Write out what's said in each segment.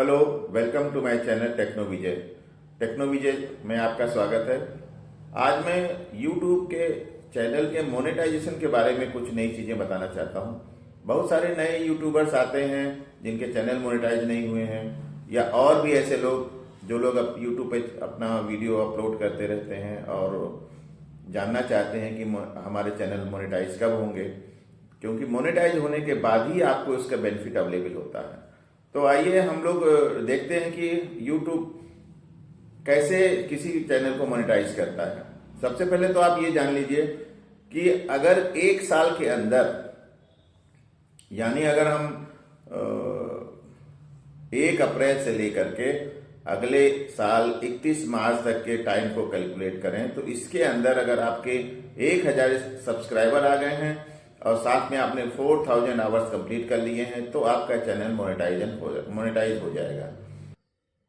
Hello, welcome to my channel techno Vijay. Techno Vijay में आपका स्वागत है। आज मैं YouTube के चैनल के मोनेटाइजेशन के बारे में कुछ नई चीज़ें बताना चाहता हूँ। बहुत सारे नए यूट्यूबर्स आते हैं जिनके चैनल मोनेटाइज नहीं हुए हैं, या और भी ऐसे लोग जो लोग अब YouTube पे अपना वीडियो अपलोड करते रहते हैं और जानना चाहते हैं कि हमारे चैनल मोनेटाइज कब होंगे, क्योंकि मोनेटाइज होने के बाद ही आपको इसका बेनिफिट अवेलेबल होता है। तो आइए हम लोग देखते हैं कि YouTube कैसे किसी चैनल को मोनेटाइज करता है। सबसे पहले तो आप ये जान लीजिए कि अगर एक साल के अंदर, यानी अगर हम 1 अप्रैल से लेकर के अगले साल 31 मार्च तक के टाइम को कैलकुलेट करें, तो इसके अंदर अगर आपके 1000 सब्सक्राइबर आ गए हैं और साथ में आपने 4000 आवर्स कंप्लीट कर लिए हैं, तो आपका चैनल मोनेटाइज हो जाएगा।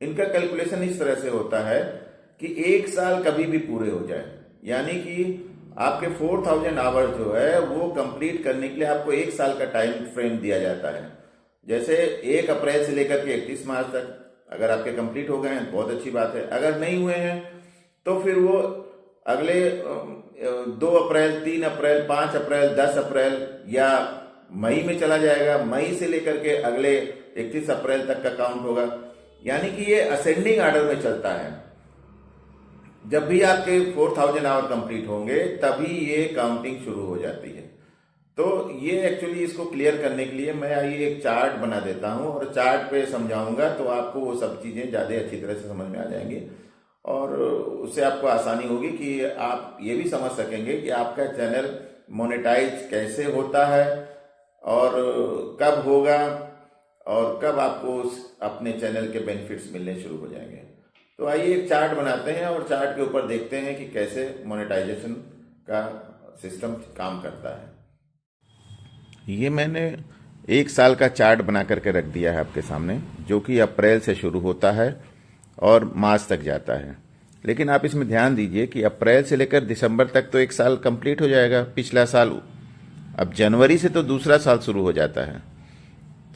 इनका कैलकुलेशन इस तरह से होता है कि 1 साल कभी भी पूरे हो जाए, यानी कि आपके 4000 आवर्स जो है वो कंप्लीट करने के लिए आपको 1 साल का टाइम फ्रेम दिया जाता है। जैसे 1 अप्रैल से लेकर के 31 मार्च तक अगर आपके कंप्लीट हो गए हैं, बहुत अच्छी बात है। अगर नहीं हुए हैं तो फिर वो अगले 2 अप्रैल, 3 अप्रैल, 5 अप्रैल, 10 अप्रैल या मई में चला जाएगा। मई से लेकर के अगले 31 अप्रैल तक का काउंट होगा, यानी कि ये असेंडिंग ऑर्डर में चलता है। जब भी आपके 4000 आवर कंप्लीट होंगे तभी ये काउंटिंग शुरू हो जाती है। तो ये एक्चुअली इसको क्लियर करने के लिए मैं ये एक चार्ट बना देता हूं और चार्ट पे समझाऊंगा, तो आपको वो सब चीजें ज़्यादा अच्छी तरह से समझ में आ जाएंगी और उससे आपको आसानी होगी कि आप ये भी समझ सकेंगे कि आपका चैनल मोनेटाइज कैसे होता है और कब होगा और कब आपको अपने चैनल के बेनिफिट्स मिलने शुरू हो जाएंगे। तो आइए एक चार्ट बनाते हैं और चार्ट के ऊपर देखते हैं कि कैसे मोनेटाइजेशन का सिस्टम काम करता है। ये मैंने 1 साल का चार्ट बना करके रख दिया है आपके सामने, जो कि अप्रैल से शुरू होता है और मार्च तक जाता है। लेकिन आप इसमें ध्यान दीजिए कि अप्रैल से लेकर दिसंबर तक तो 1 साल कंप्लीट हो जाएगा, पिछला साल। अब जनवरी से तो दूसरा साल शुरू हो जाता है।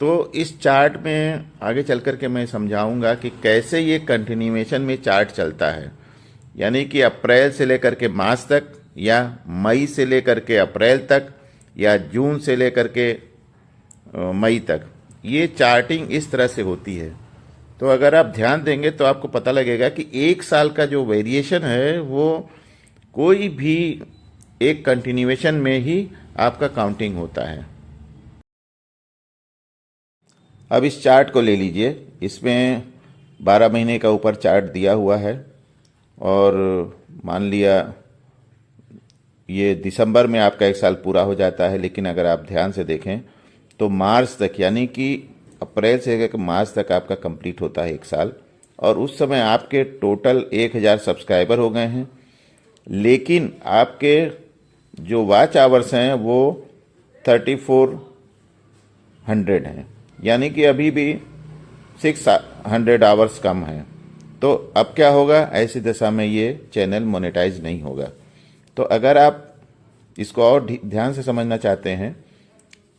तो इस चार्ट में आगे चल कर के मैं समझाऊंगा कि कैसे ये कंटिन्यूएशन में चार्ट चलता है, यानी कि अप्रैल से लेकर के मार्च तक, या मई से लेकर के अप्रैल तक, या जून से लेकर के मई तक। ये चार्टिंग इस तरह से होती है। तो अगर आप ध्यान देंगे तो आपको पता लगेगा कि 1 साल का जो वेरिएशन है वो कोई भी एक कंटिन्यूएशन में ही आपका काउंटिंग होता है। अब इस चार्ट को ले लीजिए, इसमें 12 महीने का ऊपर चार्ट दिया हुआ है और मान लिया ये दिसंबर में आपका 1 साल पूरा हो जाता है। लेकिन अगर आप ध्यान से देखें तो मार्च तक, यानी कि अप्रैल से लेकर मार्च तक आपका कंप्लीट होता है 1 साल, और उस समय आपके टोटल 1000 सब्सक्राइबर हो गए हैं। लेकिन आपके जो वॉच आवर्स हैं वो 3400 हैं, यानी कि अभी भी 600 आवर्स कम हैं। तो अब क्या होगा, ऐसी दशा में ये चैनल मोनेटाइज नहीं होगा। तो अगर आप इसको और ध्यान से समझना चाहते हैं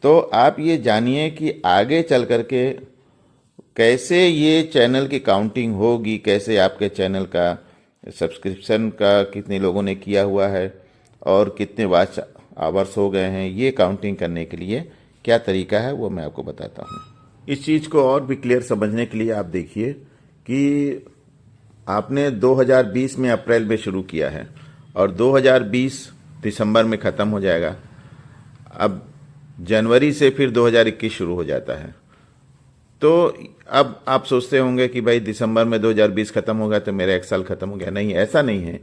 तो आप ये जानिए कि आगे चल करके कैसे ये चैनल की काउंटिंग होगी, कैसे आपके चैनल का सब्सक्रिप्शन का कितने लोगों ने किया हुआ है और कितने वॉच आवर्स हो गए हैं, ये काउंटिंग करने के लिए क्या तरीका है वो मैं आपको बताता हूँ। इस चीज़ को और भी क्लियर समझने के लिए आप देखिए कि आपने 2020 में अप्रैल में शुरू किया है और 2020 दिसंबर में ख़त्म हो जाएगा। अब जनवरी से फिर 2021 शुरू हो जाता है। तो अब आप सोचते होंगे कि भाई दिसंबर में 2020 ख़त्म होगा तो मेरा 1 साल ख़त्म हो गया। नहीं, ऐसा नहीं है।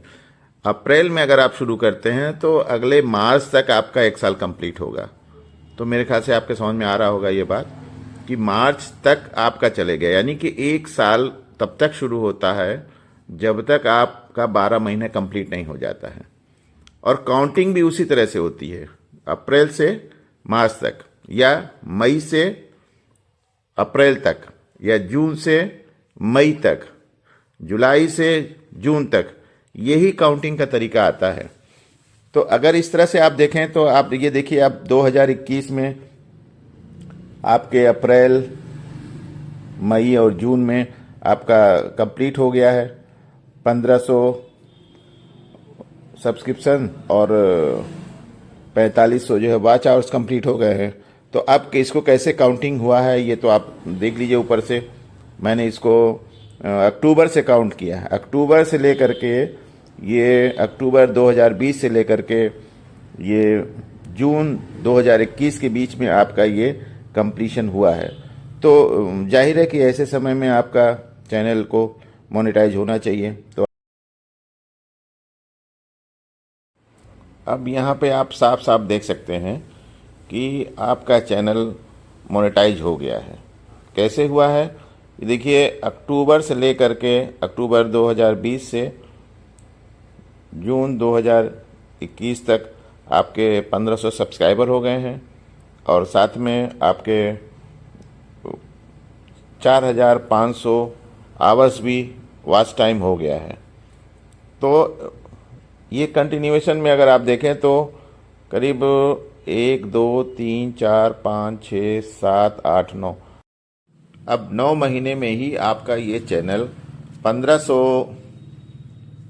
अप्रैल में अगर आप शुरू करते हैं तो अगले मार्च तक आपका 1 साल कंप्लीट होगा। तो मेरे ख्याल से आपके समझ में आ रहा होगा ये बात कि मार्च तक आपका चलेगा, यानी कि 1 साल तब तक शुरू होता है जब तक आपका 12 महीने कंप्लीट नहीं हो जाता है। और काउंटिंग भी उसी तरह से होती है, अप्रैल से मार्च तक, या मई से अप्रैल तक, या जून से मई तक, जुलाई से जून तक। यही काउंटिंग का तरीका आता है। तो अगर इस तरह से आप देखें तो आप ये देखिए, आप 2021 में आपके अप्रैल, मई और जून में आपका कंप्लीट हो गया है। 1500 सब्सक्रिप्शन और 4500 जो है वॉच आवर्स कंप्लीट हो गए हैं। तो अब इसको कैसे काउंटिंग हुआ है ये तो आप देख लीजिए ऊपर से। मैंने इसको अक्टूबर से काउंट किया है। अक्टूबर से लेकर के ये अक्टूबर 2020 से लेकर के ये जून 2021 के बीच में आपका ये कंप्लीशन हुआ है। तो जाहिर है कि ऐसे समय में आपका चैनल को मोनेटाइज होना चाहिए। तो अब यहाँ पे आप साफ साफ देख सकते हैं कि आपका चैनल मोनेटाइज हो गया है। कैसे हुआ है ये देखिए, अक्टूबर से लेकर के अक्टूबर 2020 से जून 2021 तक आपके 1500 सब्सक्राइबर हो गए हैं और साथ में आपके 4500 आवर्स भी वॉच टाइम हो गया है। तो ये कंटिन्यूएशन में अगर आप देखें तो करीब 1 2 3 4 5 6 7 8 9 अब 9 महीने में ही आपका ये चैनल 1500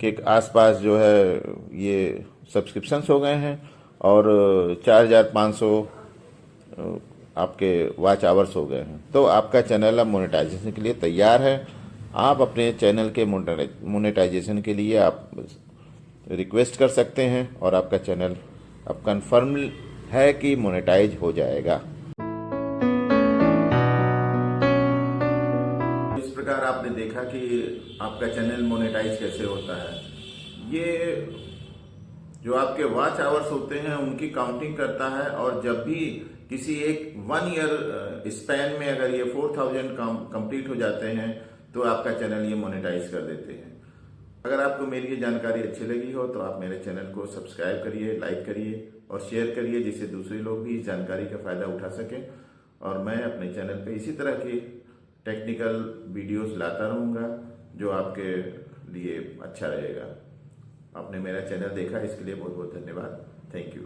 के आसपास जो है ये सब्सक्रिप्शंस हो गए हैं और 4500 आपके वॉच आवर्स हो गए हैं। तो आपका चैनल अब मोनेटाइजेशन के लिए तैयार है। आप अपने चैनल के मोनेटाइजेशन के लिए आप रिक्वेस्ट कर सकते हैं और आपका चैनल अब कंफर्म है कि मोनेटाइज हो जाएगा। इस प्रकार आपने देखा कि आपका चैनल मोनेटाइज कैसे होता है। ये जो आपके वॉच आवर्स होते हैं उनकी काउंटिंग करता है और जब भी किसी एक 1 ईयर स्पैन में अगर ये 4000 कंप्लीट हो जाते हैं तो आपका चैनल ये मोनेटाइज कर देते हैं। अगर आपको मेरी ये जानकारी अच्छी लगी हो तो आप मेरे चैनल को सब्सक्राइब करिए, लाइक करिए और शेयर करिए जिससे दूसरे लोग भी इस जानकारी का फायदा उठा सकें। और मैं अपने चैनल पे इसी तरह की टेक्निकल वीडियोस लाता रहूँगा जो आपके लिए अच्छा रहेगा। आपने मेरा चैनल देखा इसके लिए बहुत बहुत धन्यवाद। Thank you.